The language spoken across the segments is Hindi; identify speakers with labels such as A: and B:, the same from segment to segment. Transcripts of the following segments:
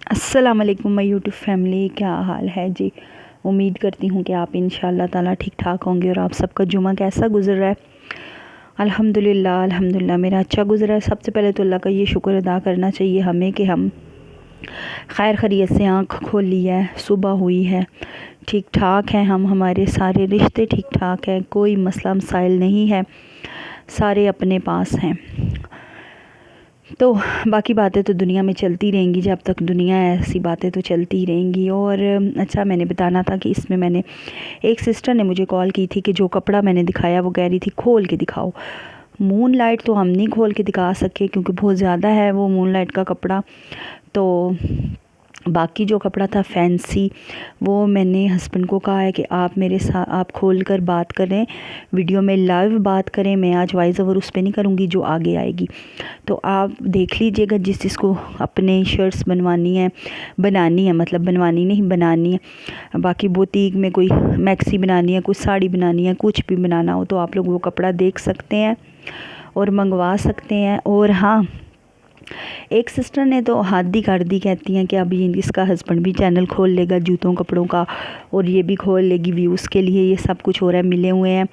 A: अस्सलाम वालेकुम माय यूट्यूब फैमिली, क्या हाल है जी। उम्मीद करती हूँ कि आप इंशाल्लाह ताला ठीक ठाक होंगे। और आप सबका जुमा कैसा गुजर रहा है? अल्हम्दुलिल्लाह अल्हम्दुलिल्लाह मेरा अच्छा गुजरा है। सबसे पहले तो अल्लाह का ये शुक्र अदा करना चाहिए हमें कि हम खैर खैरियत से आँख खोल ली है, सुबह हुई है, ठीक ठाक हैं हम, हमारे सारे रिश्ते ठीक ठाक हैं, कोई मसला मसाइल नहीं है, सारे अपने पास हैं। तो बाकी बातें तो दुनिया में चलती रहेंगी, जब तक दुनिया है ऐसी बातें तो चलती ही रहेंगी। और अच्छा, मैंने बताना था कि इसमें मैंने एक सिस्टर ने मुझे कॉल की थी कि जो कपड़ा मैंने दिखाया वो कह रही थी खोल के दिखाओ। मून लाइट तो हम नहीं खोल के दिखा सके क्योंकि बहुत ज़्यादा है वो मून लाइट का कपड़ा। तो बाकी जो कपड़ा था फैंसी, वो मैंने हस्बैंड को कहा है कि आप मेरे साथ आप खोल कर बात करें, वीडियो में लाइव बात करें। मैं आज वॉइस ओवर उस पर नहीं करूँगी जो आगे आएगी, तो आप देख लीजिएगा जिस जिसको अपने शर्ट्स बनवानी है, मतलब बनवानी नहीं बनानी है। बाकी बुटीक में कोई मैक्सी बनानी है, कोई साड़ी बनानी है, कुछ भी बनाना हो तो आप लोग वो कपड़ा देख सकते हैं और मंगवा सकते हैं। और हाँ, एक सिस्टर ने तो हद ही कर दी, कहती हैं कि अभी इसका हस्बैंड भी चैनल खोल लेगा जूतों कपड़ों का और ये भी खोल लेगी, व्यूज़ के लिए ये सब कुछ हो रहा है, मिले हुए हैं।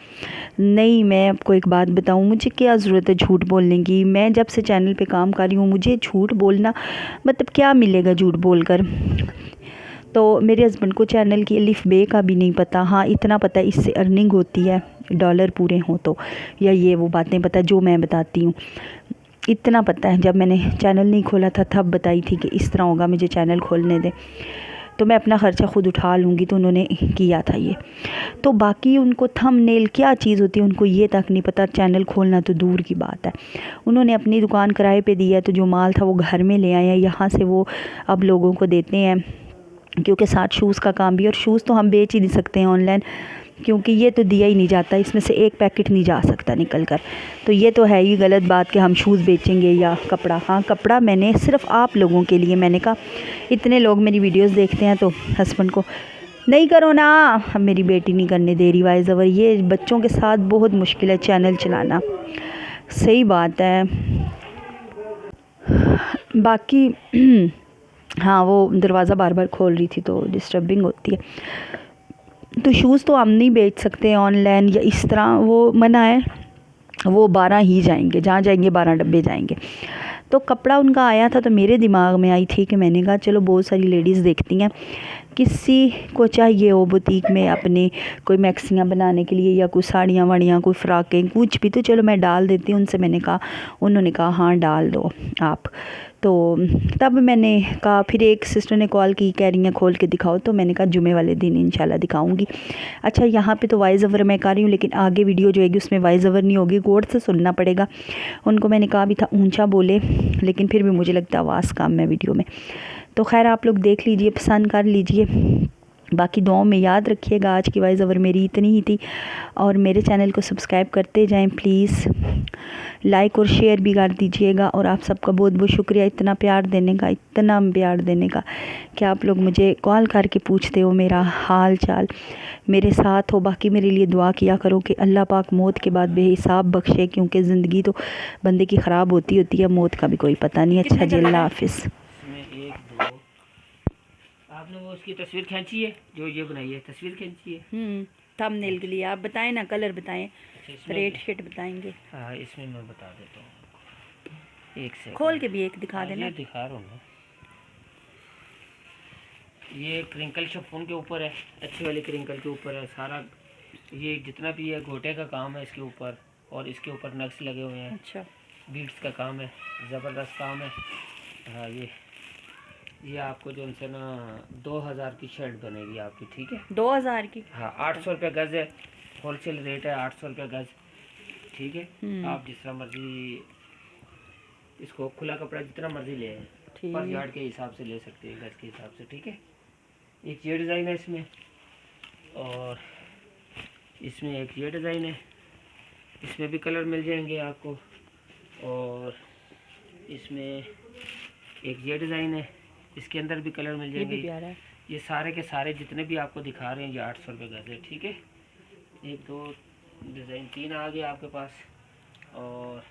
A: नहीं, मैं आपको एक बात बताऊं, मुझे क्या ज़रूरत है झूठ बोलने की। मैं जब से चैनल पे काम कर रही हूँ, मुझे झूठ बोलना मतलब क्या मिलेगा झूठ बोलकर। तो मेरे हस्बैंड को चैनल की अलिफ बे का भी नहीं पता। हाँ, इतना पता है इससे अर्निंग होती है, डॉलर पूरे हों तो, या ये वो बातें पता जो मैं बताती हूँ, इतना पता है। जब मैंने चैनल नहीं खोला था तब बताई थी कि इस तरह होगा, मुझे चैनल खोलने दें तो मैं अपना ख़र्चा ख़ुद उठा लूँगी, तो उन्होंने किया था ये। तो बाकी उनको थंबनेल क्या चीज़ होती है उनको ये तक नहीं पता, चैनल खोलना तो दूर की बात है। उन्होंने अपनी दुकान किराए पे दी है, तो जो माल था वो घर में ले आए हैं, यहाँ से वो अब लोगों को देते हैं, क्योंकि साथ शूज़ का काम भी। और शूज़ तो हम बेच ही नहीं सकते हैं ऑनलाइन, क्योंकि ये तो दिया ही नहीं जाता, इसमें से एक पैकेट नहीं जा सकता निकल कर। तो ये तो है ही गलत बात कि हम शूज़ बेचेंगे या कपड़ा। हाँ, कपड़ा मैंने सिर्फ़ आप लोगों के लिए, मैंने कहा इतने लोग मेरी वीडियोस देखते हैं, तो हस्बैंड को नहीं करो ना, अब मेरी बेटी नहीं करने दे रही वॉइस ओवर। ये बच्चों के साथ बहुत मुश्किल है चैनल चलाना, सही बात है। बाकी हाँ, वो दरवाज़ा बार बार खोल रही थी तो डिस्टर्बिंग होती है। तो शूज़ तो हम नहीं बेच सकते ऑनलाइन या इस तरह, वो मना है। वो 12 ही जाएंगे, जहाँ जाएंगे 12 डब्बे जाएंगे। तो कपड़ा उनका आया था तो मेरे दिमाग में आई थी कि मैंने कहा चलो बहुत सारी लेडीज़ देखती हैं, किसी को चाहिए हो बुटीक में अपने कोई मैक्सियाँ बनाने के लिए या कुछ साड़ियाँ वाड़ियाँ, कोई फ़्राकें, कुछ भी, तो चलो मैं डाल देती हूँ। उनसे मैंने कहा, उन्होंने कहा हाँ डाल दो आप। तो तब मैंने कहा, फिर एक सिस्टर ने कॉल की, कह रही हैं खोल के दिखाओ, तो मैंने कहा जुमे वाले दिन इंशाल्लाह दिखाऊंगी। अच्छा, यहाँ पे तो वॉइस ओवर मैं कर रही हूँ, लेकिन आगे वीडियो जो आएगी उसमें वॉइस ओवर नहीं होगी, गौर से सुनना पड़ेगा। उनको मैंने कहा भी था ऊंचा बोले, लेकिन फिर भी मुझे लगता है आवाज़ कम है वीडियो में। तो खैर आप लोग देख लीजिए, पसंद कर लीजिए। बाकी दुआओं में याद रखिएगा। आज की वॉइस ओवर मेरी इतनी ही थी, और मेरे चैनल को सब्सक्राइब करते जाएं प्लीज़, लाइक और शेयर भी कर दीजिएगा। और आप सबका बहुत बहुत शुक्रिया इतना प्यार देने का, इतना प्यार देने का, कि आप लोग मुझे कॉल करके पूछते हो मेरा हाल चाल, मेरे साथ हो। बाकी मेरे लिए दुआ किया करो कि अल्लाह पाक मौत के बाद बेहिसाब बख्शे, क्योंकि ज़िंदगी तो बंदे की ख़राब होती है, मौत का भी कोई पता नहीं। अच्छा जी, अल्लाह हाफिज़।
B: आपने वो उसकी तस्वीर खींची है जो ये बनाई है, तस्वीर खींची है
A: थंबनेल के लिए। आप बताएं ना, कलर बताएं, रेट शेट बताएंगे।
B: हाँ, इसमें मैं बता देता हूँ, एक से
A: खोल के भी एक दिखा देना।
B: ये दिखा रहा हूँ मैं। ये क्रिंकल शिफॉन के ऊपर है, अच्छी वाली क्रिंकल के ऊपर है सारा। ये जितना भी है घोटे का काम है इसके ऊपर, और इसके ऊपर नक्श लगे हुए हैं।
A: अच्छा,
B: बीट्स का काम है, ज़बरदस्त काम है। हाँ, ये आपको जो उनसे ना 2000 की शर्ट बनेगी आपकी, ठीक है।
A: 2000 की?
B: हाँ, 800 रुपये गज़ है, होलसेल रेट है 800 रुपये गज़, ठीक है। आप जिस तरह मर्जी इसको खुला कपड़ा जितना मर्जी ले आए, पर यार्ड के हिसाब से ले सकते हैं, गज़ के हिसाब से, ठीक है। एक ये डिज़ाइन है इसमें, और इसमें एक ये डिज़ाइन है, इसमें भी कलर मिल जाएंगे आपको। और इसमें एक ये डिज़ाइन है, इसके अंदर भी कलर मिल जाएंगे। ये सारे के सारे जितने भी आपको दिखा रहे हैं ये 800 रुपये गज़ है, ठीक है। एक दो डिज़ाइन तीन आ गए आपके पास, और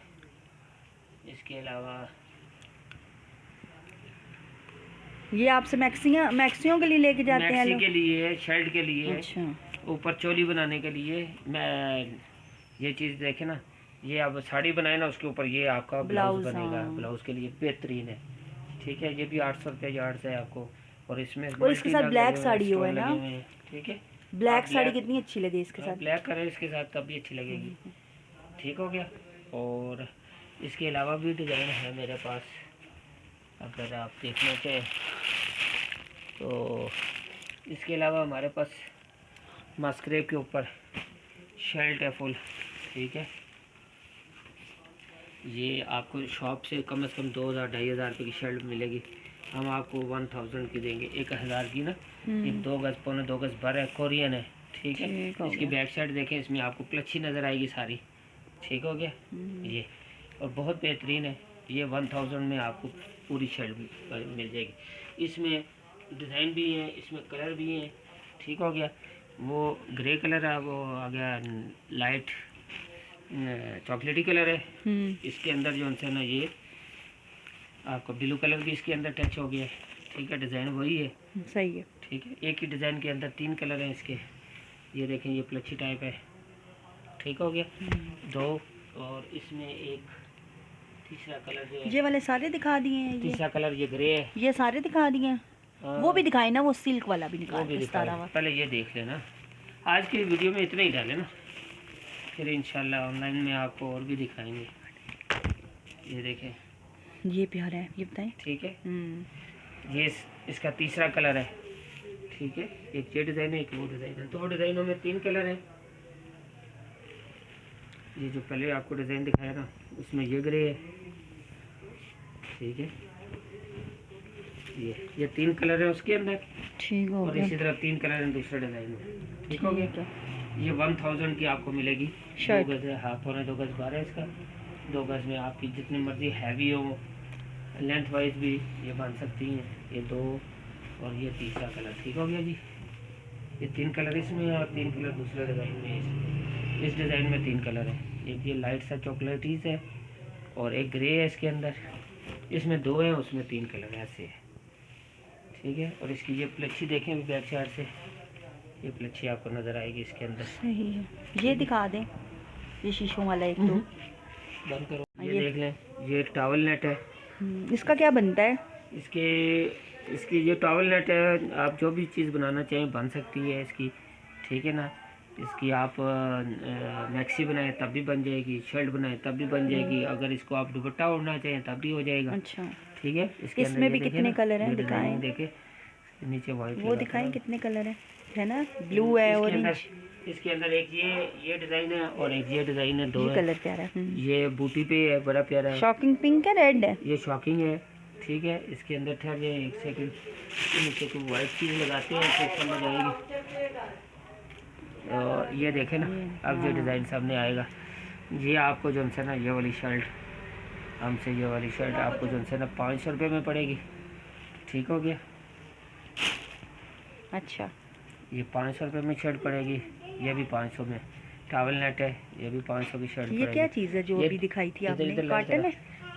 B: इसके अलावा
A: ये आपसे मैक्सियों के लिए लेके जाते हैं
B: मैक्सी
A: लोग?
B: के लिए, शर्ट के लिए,
A: अच्छा।
B: ऊपर चोली बनाने के लिए। मैं ये चीज़ देखे ना, ये आप साड़ी बनाए ना उसके ऊपर ये आपका ब्लाउज बनेगा।
A: हाँ।
B: ब्लाउज के लिए बेहतरीन है। ठीक है, ये भी 800 रुपये यार्ड से है आपको। और इसमें
A: और इसके साथ ब्लैक साड़ी हो है ना?
B: लगे हुए हैं। ठीक है,
A: ब्लैक
B: आप
A: साड़ी कितनी अच्छी लगी इसके साथ?
B: ब्लैक कलर इसके साथ तब भी अच्छी लगेगी। ठीक हो गया। और इसके अलावा भी डिज़ाइन है मेरे पास, अगर आप देखना चाहें तो। इसके अलावा हमारे पास मस्क्रेप के ऊपर शर्ट है फुल। ठीक है, ये आपको शॉप से कम 2,000-2,500 रुपये की शर्ट मिलेगी। हम आपको 1000 की देंगे, 1000 की ना। ये 2 गज पौने 2 गज भर है, कोरियन है। ठीक है, इसकी बैक साइड देखें, इसमें आपको क्लची नज़र आएगी सारी। ठीक हो गया ये, और बहुत बेहतरीन है ये। 1000 में आपको पूरी शर्ट मिल जाएगी। इसमें डिज़ाइन भी है, इसमें कलर भी हैं। ठीक हो गया, वो ग्रे कलर है, वो आ गया लाइट चॉकलेटी कलर है। इसके अंदर जो है ना ये आपको ब्लू कलर भी इसके अंदर टच हो गया है। ठीक है, डिज़ाइन वही है।
A: सही है।
B: ठीक है, एक ही डिज़ाइन के अंदर 3 कलर हैं इसके। ये देखें, ये प्लच्छी टाइप है। ठीक हो गया 2, और इसमें एक तीसरा कलर जो है,
A: ये वाले सारे दिखा दिए हैं?
B: तीसरा कलर ये ग्रे है।
A: ये सारे दिखा दिए हैं? वो भी दिखाए ना, वो सिल्क वाला भी
B: वो
A: निकाल
B: भी
A: सितारा
B: दिखाए,
A: वाला।
B: पहले ये देख लेना। आज की वीडियो में इतना ही डाले ना, फिर इंशाल्लाह ऑनलाइन में आपको और भी दिखाएंगे। ये देखें,
A: ये प्यारा है, ये बताएं।
B: ठीक है, ये इसका तीसरा कलर है। ठीक है, एक ये डिज़ाइन है, एक वो डिज़ाइन है। 2 डिज़ाइनों में 3 कलर हैं। ये जो पहले आपको डिज़ाइन दिखाया ना, उसमें ये ग्रे है। ठीक है, ये 3 कलर है उसके अंदर।
A: ठीक हो
B: और
A: गया।
B: इसी तरह 3 कलर हैं दूसरे डिज़ाइन में। ठीक हो गया, ये 1000 की आपको मिलेगी। 2 गज है, हाँ पौने 2 गज बारह है इसका। 2 गज में आपकी जितनी मर्जी हैवी हो, लेंथ वाइज भी ये बन सकती हैं। ये 2 और ये तीसरा कलर। ठीक हो गया जी, ये 3 कलर इसमें है और 3 कलर दूसरे डिज़ाइन में है। इस डिज़ाइन में 3 कलर है, एक ये लाइट सा चॉकलेटीज है और एक ग्रे है इसके अंदर। इसमें 2 है, उसमें 3 कलर ऐसे है। ठीक है, और इसकी ये प्लच्छी देखें बैक साइड से, ये प्लच्छी आपको नज़र आएगी इसके अंदर।
A: सही है, ये दिखा दें, ये शीशों वाला एक तो
B: बंद करो। ये देख लें, ये टॉवल नेट है।
A: इसका क्या बनता है?
B: इसकी ये टॉवल नेट है, आप जो भी चीज़ बनाना चाहें बन सकती है इसकी। ठीक है ना, इसकी आप मैक्सी बनाएं तब भी बन जाएगी, शर्ट बनाएं तब भी बन जाएगी, अगर इसको आप दुपट्टा ओढ़ना चाहें तब भी हो जाएगा।
A: अच्छा,
B: ठीक है, इसके
A: इसमें भी कितने कलर हैं दिखाएं?
B: देखे नीचे वाइट
A: वो दिखाएं कितने कलर है ना? ब्लू है, ऑरेंज।
B: इसके अंदर एक ये डिज़ाइन है और एक ये डिज़ाइन है। 2
A: कलर प्यारा है।
B: ये बूटी पे है, बड़ा प्यारा है।
A: शॉकिंग पिंक है, रेड है।
B: ये शॉकिंग है। ठीक है, इसके अंदर ठहर एक सेकंड, नीचे को वाइट चीज़ लगाते हैं तो समझ आएगी। और ये देखें ना, अब जो डिज़ाइन सामने आएगा, ये आपको जो है ना ये वाली शर्ट, हमसे ये वाली शर्ट आपको जो है ना 500 रुपये में पड़ेगी। ठीक हो गया,
A: अच्छा,
B: ये 500 रुपये में शर्ट पड़ेगी। ये भी 500 में। टॉवल नेट है, ये भी 500 की शर्ट पड़ेगी।
A: ये क्या चीज़ है जो अभी दिखाई थी आपने? कॉटन है।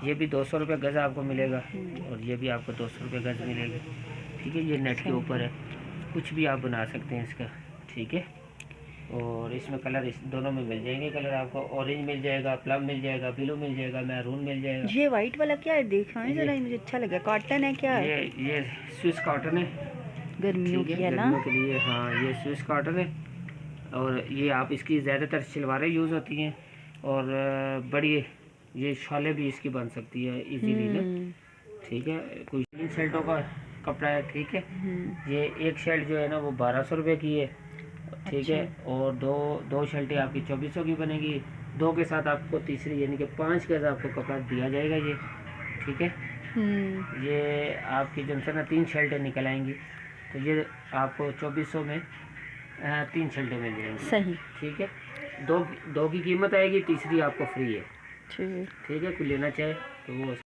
B: ये भी 200 रुपये गज़ आपको मिलेगा और ये भी आपको 200 रुपये गज़ मिलेगी। ठीक है, ये नेट के ऊपर है, कुछ भी आप बना सकते हैं इसका। ठीक है, और इसमें कलर इस दोनों में मिल जाएंगे कलर आपको। ऑरेंज मिल जाएगा, प्लम मिल जाएगा, ब्लू मिल जाएगा, मैरून मिल जाएगा।
A: ये वाइट वाला क्या है? दिखाएं जरा, मुझे अच्छा लगा। कॉटन है क्या?
B: ये स्विस कॉटन है,
A: गर्मियों की है ना?
B: गर्मियों के लिए, हाँ ये स्विस कॉटन है। और ये आप इसकी ज़्यादातर शलवारें यूज़ होती हैं और बड़ी ये शॉलें भी इसकी बन सकती है इजीली ना। ठीक है, कुछ 3 शर्टों का कपड़ा है। ठीक है, ये एक शर्ट जो है ना वो 1200 रुपये की है। ठीक है, और दो शर्टें आपकी 2400 की बनेगी। 2 के साथ आपको तीसरी यानी कि 5 गज आपको कपड़ा दिया जाएगा ये। ठीक है, ये आपकी जो है ना 3 शर्टें निकल आएंगी, तो ये आपको 2400 में 3 शर्टें मिल जाएंगी।
A: सही।
B: ठीक है, 2 की कीमत आएगी, तीसरी आपको फ्री है।
A: ठीक
B: है, कोई लेना चाहे तो वो